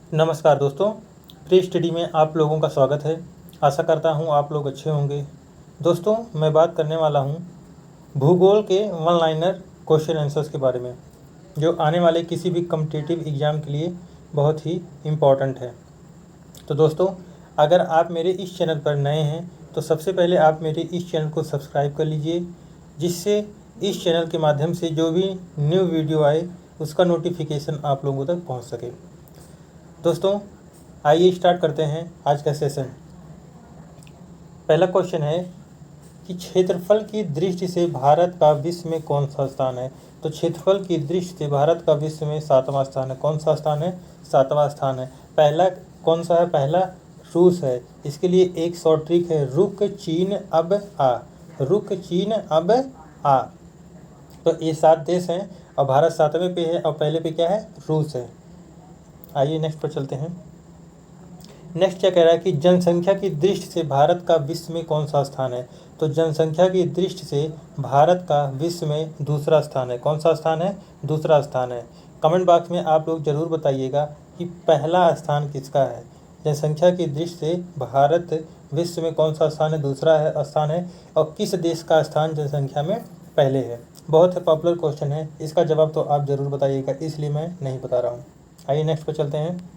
नमस्कार दोस्तों, pre study में आप लोगों का स्वागत है। आशा करता हूं आप लोग अच्छे होंगे। दोस्तों, मैं बात करने वाला हूं भूगोल के वन लाइनर क्वेश्चन आंसर्स के बारे में, जो आने वाले किसी भी कॉम्पिटिटिव एग्ज़ाम के लिए बहुत ही इम्पॉर्टेंट है। तो दोस्तों, अगर आप मेरे इस चैनल पर नए हैं तो सबसे पहले आप मेरे इस चैनल को सब्सक्राइब कर लीजिए, जिससे इस चैनल के माध्यम से जो भी न्यू वीडियो आए उसका नोटिफिकेशन आप लोगों तक पहुंच सके। दोस्तों, आइए स्टार्ट करते हैं आज का सेशन। पहला क्वेश्चन है कि क्षेत्रफल की दृष्टि से भारत का विश्व में कौन सा स्थान है। तो क्षेत्रफल की दृष्टि से भारत का विश्व में 7वां स्थान है। कौन सा स्थान है? 7वां स्थान है। पहला कौन सा है? पहला रूस है। इसके लिए एक शॉर्ट ट्रिक है, रुक चीन अब आ। रुक चीन अब आ। तो ये 7 देश हैं और भारत 7वें पे है और पहले पे क्या है? रूस है। आइए नेक्स्ट पर चलते हैं। नेक्स्ट क्या कह रहा है कि जनसंख्या की दृष्टि से भारत का विश्व में कौन सा स्थान है। तो जनसंख्या की दृष्टि से भारत का विश्व में दूसरा स्थान है। कौन सा स्थान है? दूसरा स्थान है। कमेंट बॉक्स में आप लोग ज़रूर बताइएगा कि पहला स्थान किसका है। जनसंख्या की दृष्टि से भारत विश्व में कौन सा स्थान है? दूसरा है स्थान है। और किस देश का स्थान जनसंख्या में पहले है? बहुत ही पॉपुलर क्वेश्चन है, इसका जवाब तो आप ज़रूर बताइएगा, इसलिए मैं नहीं बता रहा हूँ। आइए नेक्स्ट पर चलते हैं।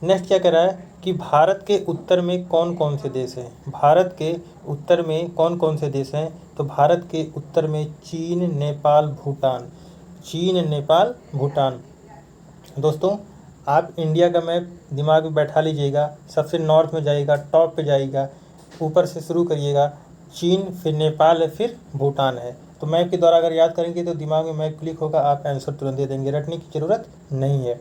नेक्स्ट क्या कह रहा है कि भारत के उत्तर में कौन कौन से देश हैं। भारत के उत्तर में कौन कौन से देश हैं। तो भारत के उत्तर में चीन, नेपाल, भूटान। चीन, नेपाल, भूटान। दोस्तों, आप इंडिया का मैप दिमाग में बैठा लीजिएगा। सबसे नॉर्थ में जाइएगा, टॉप पे जाइएगा, ऊपर से शुरू करिएगा। चीन, फिर नेपाल है, फिर भूटान है। तो मैप के द्वारा अगर याद करेंगे तो दिमाग में मैप क्लिक होगा, आप आंसर तुरंत दे देंगे, रटने की ज़रूरत नहीं है।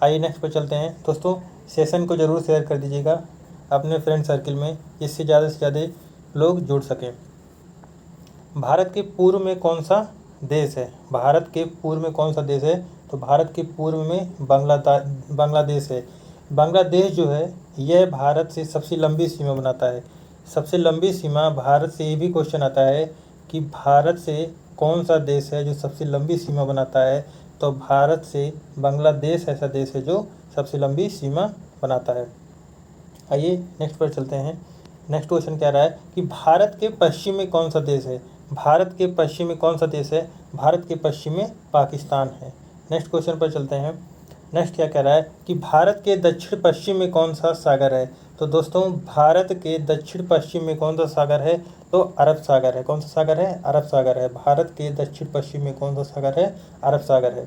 आइए नेक्स्ट पर चलते हैं। दोस्तों, सेशन को ज़रूर शेयर कर दीजिएगा अपने फ्रेंड सर्किल में, जिससे ज़्यादा से ज़्यादा लोग जुड़ सकें। भारत के पूर्व में कौन सा देश है। भारत के पूर्व में कौन सा देश है। तो भारत के पूर्व में बांग्लादेश है। बांग्लादेश जो है यह भारत से सबसे लंबी सीमा बनाता है। सबसे लंबी सीमा भारत से। ये भी क्वेश्चन आता है कि भारत से कौन सा देश है जो सबसे लंबी सीमा बनाता है। तो भारत से बांग्लादेश ऐसा देश है जो सबसे लंबी सीमा बनाता है। आइए नेक्स्ट पर चलते हैं। नेक्स्ट क्वेश्चन कह रहा है कि भारत के पश्चिम में कौन सा देश है। भारत के पश्चिम में कौन सा देश है। भारत के पश्चिम में पाकिस्तान है। नेक्स्ट क्वेश्चन पर चलते हैं। नेक्स्ट क्या कह रहा है कि भारत के दक्षिण पश्चिम में कौन सा सागर है। तो दोस्तों, भारत के दक्षिण पश्चिम में कौन सा सागर है। तो अरब सागर है। कौन सा सागर है? अरब सागर है। भारत के दक्षिण पश्चिम में कौन सा सागर है? अरब सागर है।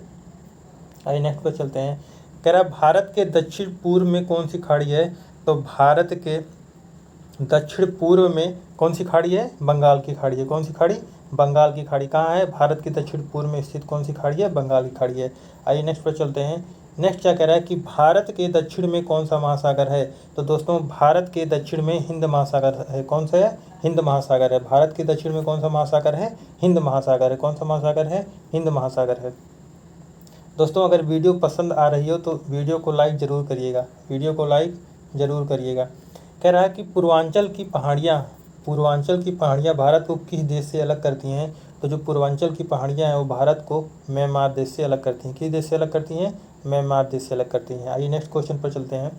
आइए नेक्स्ट पर चलते हैं। कह रहा है भारत के दक्षिण पूर्व में कौन सी खाड़ी है। तो भारत के दक्षिण पूर्व में कौन सी खाड़ी है? बंगाल की खाड़ी है। कौन सी खाड़ी? बंगाल की खाड़ी। कहाँ है? भारत के दक्षिण पूर्व में स्थित कौन सी खाड़ी है? बंगाल की खाड़ी है। आइए नेक्स्ट पर चलते हैं। नेक्स्ट क्या कह रहा है कि भारत के दक्षिण में कौन सा महासागर है। तो दोस्तों, भारत के दक्षिण में हिंद महासागर है। कौन सा है? हिंद महासागर है। भारत के दक्षिण में कौन सा महासागर है? हिंद महासागर है। कौन सा महासागर है? हिंद महासागर है। दोस्तों, अगर वीडियो पसंद आ रही हो तो वीडियो को लाइक ज़रूर करिएगा। वीडियो को लाइक ज़रूर करिएगा। कह रहा है कि पूर्वांचल की पहाड़ियाँ भारत को किस देश से अलग करती हैं। तो जो पूर्वांचल की पहाड़ियाँ हैं वो भारत को म्यांमार देश से अलग करती हैं। किस देश से अलग करती हैं? म्यांमार देश से अलग करती हैं। आइए नेक्स्ट क्वेश्चन पर चलते हैं।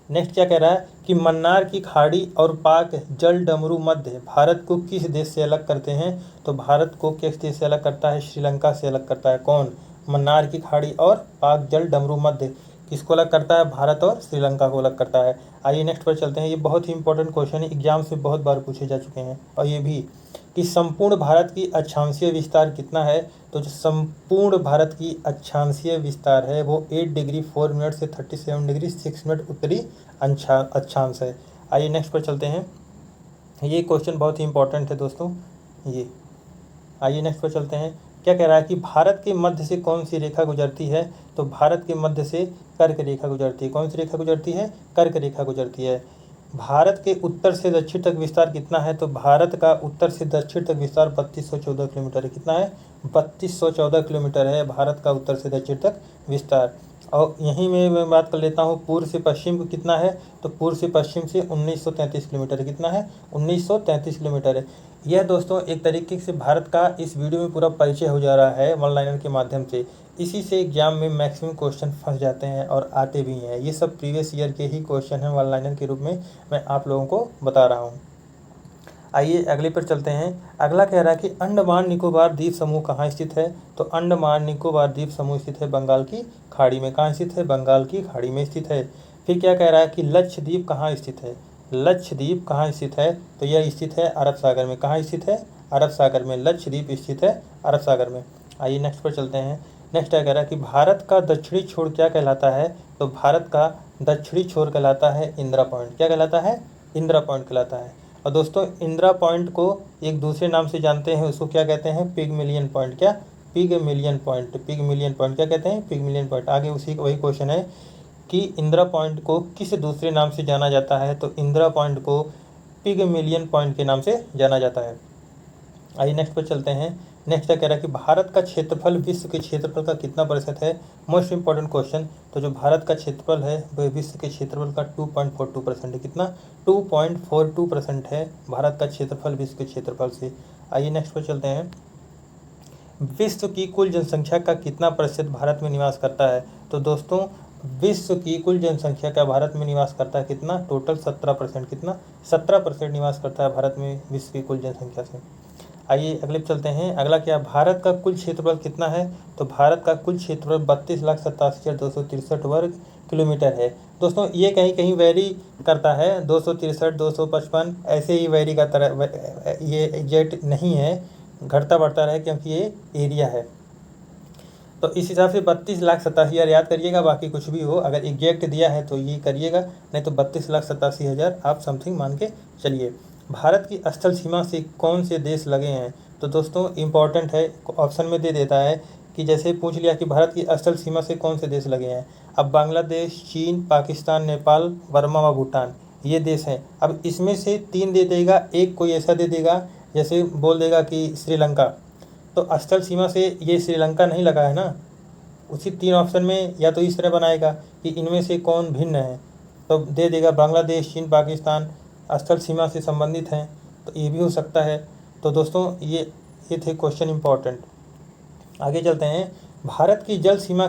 नेक्स्ट क्या कह रहा है कि मन्नार की खाड़ी और पाक जल डमरू मध्य भारत को किस देश से अलग करते हैं। तो भारत को किस देश से अलग करता है? श्रीलंका से अलग करता है। कौन? मन्नार की खाड़ी और पाक जल डमरू मध्य किसको अलग करता है? भारत और श्रीलंका को अलग करता है। आइए नेक्स्ट पर चलते हैं। ये बहुत ही इंपॉर्टेंट क्वेश्चन है, एग्जाम से बहुत बार पूछे जा चुके हैं। और ये भी कि संपूर्ण भारत की अक्षांशीय विस्तार कितना है। तो जो संपूर्ण भारत की अक्षांशीय विस्तार है वो 8 डिग्री 4 मिनट से 37 डिग्री 6 मिनट उत्तरी अक्षांश है। आइए नेक्स्ट पर चलते हैं। ये क्वेश्चन बहुत ही इंपॉर्टेंट है दोस्तों। ये आइए नेक्स्ट पर चलते हैं। क्या कह रहा है कि भारत के मध्य से कौन सी रेखा गुजरती है। तो भारत के मध्य से कर्क रेखा गुजरती है। कौन सी रेखा गुजरती है? कर्क रेखा गुजरती है। भारत के उत्तर से दक्षिण तक विस्तार कितना है। तो भारत का उत्तर से दक्षिण तक विस्तार 3214 किलोमीटर है। कितना है? 3214 किलोमीटर है भारत का उत्तर से दक्षिण तक विस्तार। और यहीं में मैं बात कर लेता हूँ पूर्व से पश्चिम को कितना है। तो पूर्व से पश्चिम से 1933 किलोमीटर है। कितना है? 1933 किलोमीटर है। यह दोस्तों एक तरीके से भारत का इस वीडियो में पूरा परिचय हो जा रहा है वन लाइनर के माध्यम से। इसी से एग्जाम में मैक्सिमम क्वेश्चन फंस जाते हैं और आते भी हैं। ये सब प्रीवियस ईयर के ही क्वेश्चन हैं वन लाइनर के रूप में मैं आप लोगों को बता रहा हूँ। आइए अगले पर चलते हैं। अगला कह रहा है कि अंडमान निकोबार द्वीप समूह कहाँ स्थित है। तो अंडमान निकोबार द्वीप समूह स्थित है बंगाल की खाड़ी में। कहाँ स्थित है? बंगाल की खाड़ी में स्थित है। फिर क्या कह रहा है कि लक्षद्वीप कहाँ स्थित है। लक्षद्वीप कहाँ स्थित है? तो यह स्थित है अरब सागर में। कहाँ स्थित है? अरब सागर में। लक्षद्वीप स्थित है अरब सागर में। आइए नेक्स्ट पर चलते हैं। नेक्स्ट क्या कह रहा है कि भारत का दक्षिणी छोर क्या कहलाता है। तो भारत का दक्षिणी छोर कहलाता है इंदिरा पॉइंट। क्या कहलाता है? इंदिरा पॉइंट कहलाता है। और दोस्तों इंदिरा पॉइंट को एक दूसरे नाम से जानते हैं, उसको क्या कहते हैं? पिगमिलियन पॉइंट। क्या? पिगमिलियन पॉइंट। पिगमिलियन पॉइंट क्या कहते हैं? पिगमिलियन पॉइंट। आगे उसी वही क्वेश्चन है कि इंदिरा पॉइंट को किस दूसरे नाम से जाना जाता है। तो इंदिरा पॉइंट को पिगमिलियन पॉइंट के नाम से जाना जाता है। आइए नेक्स्ट पर चलते हैं। नेक्स्ट क्या कह रहा है कि भारत का क्षेत्रफल विश्व के क्षेत्रफल का कितना प्रतिशत है। Most important question. तो जो भारत का क्षेत्रफल है वह विश्व के क्षेत्रफल का 2.42% है। कितना? 2.42% है भारत का क्षेत्रफल विश्व के क्षेत्रफल से। आइए नेक्स्ट पर चलते हैं। विश्व की कुल जनसंख्या का कितना प्रतिशत भारत में निवास करता है। तो दोस्तों विश्व की कुल जनसंख्या का भारत में निवास करता है कितना? टोटल 17%। कितना? 17% निवास करता है भारत में विश्व की कुल जनसंख्या से। आइए अगले पे चलते हैं। अगला क्या? भारत का कुल क्षेत्रफल कितना है। तो भारत का कुल क्षेत्रफल 32,87,263 वर्ग किलोमीटर है। दोस्तों ये कहीं कहीं वेरी करता है, 263, 255 ऐसे ही वेरी करता रहे, ये एग्जैक्ट नहीं है, घटता बढ़ता रहे क्योंकि ये एरिया है। तो इस हिसाब से 32,87,000 याद करिएगा, बाकी कुछ भी हो अगर एग्जैक्ट दिया है तो ये करिएगा, नहीं तो 32,87,000 आप समथिंग मान के चलिए। भारत की स्थल सीमा से कौन से देश लगे हैं। तो दोस्तों इंपॉर्टेंट है, ऑप्शन में दे देता है कि जैसे पूछ लिया कि भारत की स्थल सीमा से कौन से देश लगे हैं। अब बांग्लादेश, चीन, पाकिस्तान, नेपाल, बर्मा व भूटान ये देश हैं। अब इसमें से 3 दे देगा, एक कोई ऐसा दे देगा जैसे बोल देगा कि श्रीलंका, तो स्थल सीमा से ये श्रीलंका नहीं लगा है ना। उसी 3 ऑप्शन में या तो इस तरह बनाएगा कि इनमें से कौन भिन्न है, तो दे देगा बांग्लादेश, चीन, पाकिस्तान स्थल सीमा से संबंधित हैं, तो ये भी हो सकता है। तो दोस्तों ये थे क्वेश्चन इंपॉर्टेंट। आगे चलते हैं। भारत की जल सीमा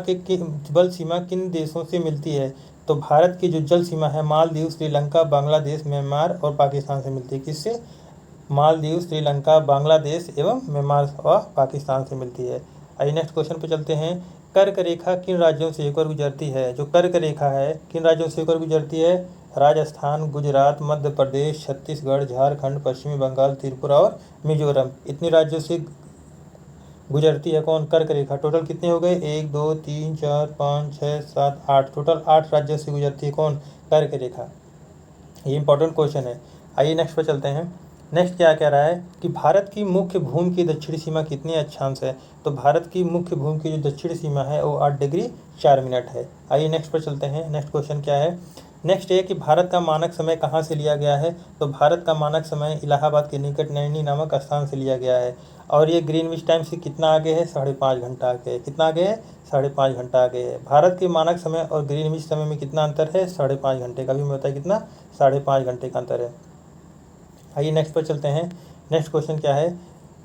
बल सीमा किन देशों से मिलती है। तो भारत की जो जल सीमा है मालदीव, श्रीलंका, बांग्लादेश, म्यांमार और पाकिस्तान से मिलती है। किससे? मालदीव, श्रीलंका, बांग्लादेश एवं म्यांमार व पाकिस्तान से मिलती है। आइए नेक्स्ट क्वेश्चन पे चलते हैं। कर्क रेखा किन राज्यों से होकर गुजरती है। जो कर्क रेखा है किन राज्यों से होकर गुजरती है। राजस्थान, गुजरात, मध्य प्रदेश, छत्तीसगढ़, झारखंड, पश्चिमी बंगाल, त्रिपुरा और मिजोरम, इतनी राज्यों से गुजरती है कौन? कर्क रेखा। टोटल कितने हो गए? 1 2 3 4 5 6 7 8, टोटल 8 राज्यों से गुजरती है कौन? कर्क रेखा। ये इंपॉर्टेंट क्वेश्चन है। आइए नेक्स्ट पर चलते हैं। नेक्स्ट क्या कह रहा है कि भारत की मुख्य भूमि की दक्षिणी सीमा कितनी अक्षांश है। तो भारत की मुख्य भूमि की जो दक्षिणी सीमा है वो 8 डिग्री 4 मिनट है। आइए नेक्स्ट पर चलते हैं। नेक्स्ट क्वेश्चन क्या है? नेक्स्ट है कि भारत का मानक समय कहाँ से लिया गया है। तो भारत का मानक समय इलाहाबाद के निकट नैनी नामक स्थान से लिया गया है। और ये ग्रीनविच टाइम से कितना आगे है? 5.5 घंटा आगे है। कितना आगे है? 5.5 घंटा आगे है। भारत के मानक समय और ग्रीनविच समय में कितना अंतर है? 5.5 घंटे का भी मैं बताया कितना? 5.5 घंटे का अंतर है। आइए नेक्स्ट पर चलते हैं। नेक्स्ट क्वेश्चन क्या है?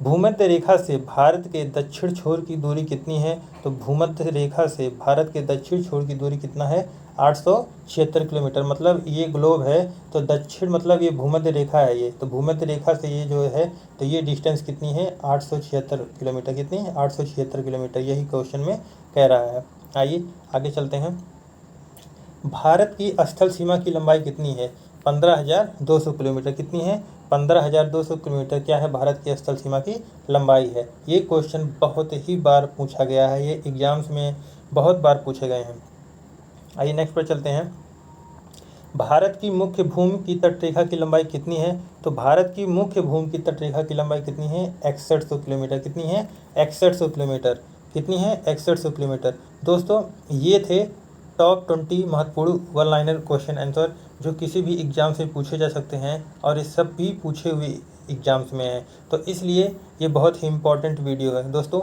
भूमध्य रेखा से भारत के दक्षिण छोर की दूरी कितनी है। तो भूमध्य रेखा से भारत के दक्षिण छोर की दूरी कितना है? 876 किलोमीटर। मतलब ये ग्लोब है तो दक्षिण मतलब ये भूमध्य रेखा है ये, तो भूमध्य रेखा से ये जो है तो ये डिस्टेंस कितनी है? 876 किलोमीटर। कितनी है? 876 किलोमीटर, यही क्वेश्चन में कह रहा है। आइए आगे चलते हैं। भारत की स्थल सीमा की लंबाई कितनी है? 15,200 किलोमीटर। कितनी है? 15,200 किलोमीटर क्या है? भारत की स्थल सीमा की लंबाई है। ये क्वेश्चन बहुत ही बार पूछा गया है, ये एग्जाम्स में बहुत बार पूछे गए हैं। आइए नेक्स्ट पर चलते हैं। भारत की मुख्य भूमि की तटरेखा की लंबाई कितनी है? तो भारत की मुख्य भूमि की तटरेखा की लंबाई कितनी है? 6100 किलोमीटर। कितनी है? 6100 किलोमीटर। कितनी है? 6100 किलोमीटर। दोस्तों ये थे टॉप 20 महत्वपूर्ण वन लाइनर क्वेश्चन आंसर जो किसी भी एग्ज़ाम से पूछे जा सकते हैं, और ये सब भी पूछे हुए एग्ज़ाम्स में हैं, तो इसलिए ये बहुत ही इम्पोर्टेंट वीडियो है। दोस्तों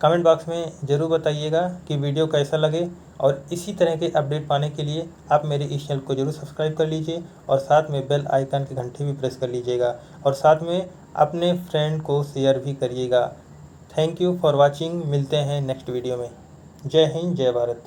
कमेंट बॉक्स में ज़रूर बताइएगा कि वीडियो कैसा लगे, और इसी तरह के अपडेट पाने के लिए आप मेरे इस चैनल को ज़रूर सब्सक्राइब कर लीजिए और साथ में बेल आइकन की घंटी भी प्रेस कर लीजिएगा और साथ में अपने फ्रेंड को शेयर भी करिएगा। Thank you for watching. मिलते हैं नेक्स्ट वीडियो में। जय हिंद, जय भारत।